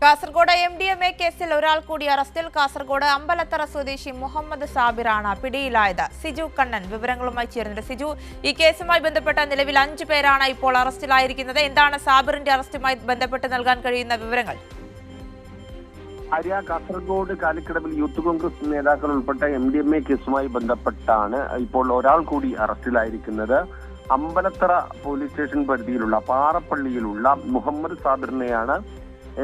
Kasaragod MDMA കേസിൽ ഒരാൾ കൂടി അറസ്റ്റിൽ. കാസർഗോഡ് അമ്പലത്തറ സ്വദേശി മുഹമ്മദ് സാബിറാണ് പിടിയിലായത്. സിജു കണ്ണൻ വിവരങ്ങളുമായി ചേരുന്നുണ്ട്. സിജു, ഈ കേസുമായി ബന്ധപ്പെട്ട നിലവിൽ 5 പേരാണ് ഇപ്പോൾ അറസ്റ്റിലായിരിക്കുന്നത്. എന്താണ് സാബിറിന്റെ അറസ്റ്റുമായി ബന്ധപ്പെട്ട് നൽകാൻ കഴിയുന്ന വിവരങ്ങൾ? കാസർഗോഡ് കാലിക്കടവിൽ യൂത്ത് കോൺഗ്രസ് നേതാക്കൾ ഉൾപ്പെട്ട MDMA കേസുമായി ബന്ധപ്പെട്ടാണ് ഇപ്പോൾ ഒരാൾ കൂടി അറസ്റ്റിലായിരിക്കുന്നത്. അമ്പലത്തറ പോലീസ് സ്റ്റേഷൻ പരിധിയിലുള്ള പാറപ്പള്ളിയിലുള്ള മുഹമ്മദ് സാബിറിനെയാണ്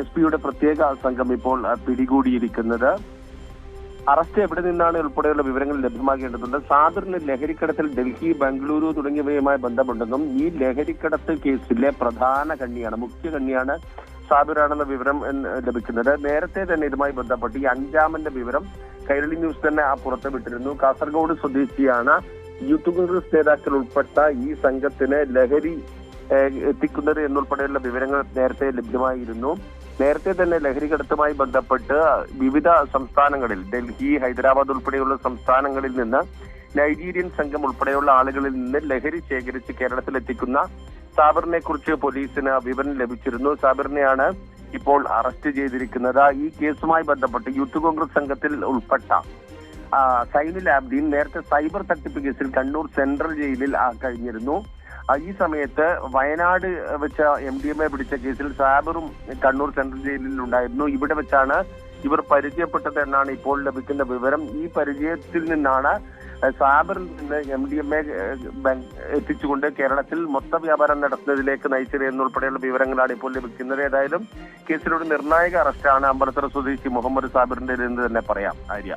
SP-യുടെ പ്രത്യേക സംഘം ഇപ്പോൾ പിടികൂടിയിരിക്കുന്നത്. അറസ്റ്റ് എവിടെ നിന്നാണ് ഉൾപ്പെടെയുള്ള വിവരങ്ങൾ ലഭ്യമാകേണ്ടതുണ്ട്. സാബിറിന് ലഹരിക്കടത്തിൽ ഡൽഹി, ബംഗളൂരു തുടങ്ങിയവയുമായി ബന്ധമുണ്ടെന്നും ഈ ലഹരിക്കടത്ത് കേസിലെ പ്രധാന കണ്ണിയാണ്, മുഖ്യ കണ്ണിയാണ് സാബിറാണെന്ന വിവരം ലഭിക്കുന്നത്. നേരത്തെ തന്നെ ഇതുമായി ബന്ധപ്പെട്ട് ഈ 5-ാമന്റെ വിവരം കൈരളി ന്യൂസ് തന്നെ പുറത്തുവിട്ടിരുന്നു. കാസർഗോഡ് സ്വദേശിയാണ് യൂത്ത് കോൺഗ്രസ് നേതാക്കൾ ഉൾപ്പെട്ട ഈ സംഘത്തിന് ലഹരി എത്തിക്കുന്നത് എന്നുൾപ്പെടെയുള്ള വിവരങ്ങൾ നേരത്തെ ലഭ്യമായിരുന്നു. നേരത്തെ തന്നെ ലഹരി കടത്തുമായി ബന്ധപ്പെട്ട് വിവിധ സംസ്ഥാനങ്ങളിൽ, ഡൽഹി, ഹൈദരാബാദ് ഉൾപ്പെടെയുള്ള സംസ്ഥാനങ്ങളിൽ നിന്ന് നൈജീരിയൻ സംഘം ഉൾപ്പെടെയുള്ള ആളുകളിൽ നിന്ന് ലഹരി ശേഖരിച്ച് കേരളത്തിൽ എത്തിക്കുന്ന സാബിറിനെ കുറിച്ച് പോലീസിന് വിവരം ലഭിച്ചിരുന്നു. സാബിറിനെയാണ് ഇപ്പോൾ അറസ്റ്റ് ചെയ്തിരിക്കുന്നത്. ഈ കേസുമായി ബന്ധപ്പെട്ട് യൂത്ത് കോൺഗ്രസ് സംഘത്തിൽ ഉൾപ്പെട്ട സൈനുൽ ആബ്ദീൻ നേരത്തെ സൈബർ തട്ടിപ്പ് കേസിൽ കണ്ണൂർ സെൻട്രൽ ജയിലിൽ കഴിഞ്ഞിരുന്നു. ഈ സമയത്ത് വയനാട് വെച്ച MDMA പിടിച്ച കേസിൽ സാബിറും കണ്ണൂർ സെൻട്രൽ ജയിലിൽ ഉണ്ടായിരുന്നു. ഇവിടെ വെച്ചാണ് ഇവർ പരിചയപ്പെട്ടത് എന്നാണ് ഇപ്പോൾ ലഭിക്കുന്ന വിവരം. ഈ പരിചയത്തിൽ നിന്നാണ് സാബിറിൽ നിന്ന് MDMA എത്തിച്ചുകൊണ്ട് കേരളത്തിൽ മൊത്ത വ്യാപാരം നടത്തുന്നതിലേക്ക് നയിച്ചത് എന്നുൾപ്പെടെയുള്ള വിവരങ്ങളാണ് ഇപ്പോൾ ലഭിക്കുന്നത്. ഏതായാലും കേസിലൊരു നിർണായക അറസ്റ്റാണ് അമ്പലത്തറ സ്വദേശി മുഹമ്മദ് സാബിറിന്റെ എന്ന് തന്നെ പറയാം. ആര്യ.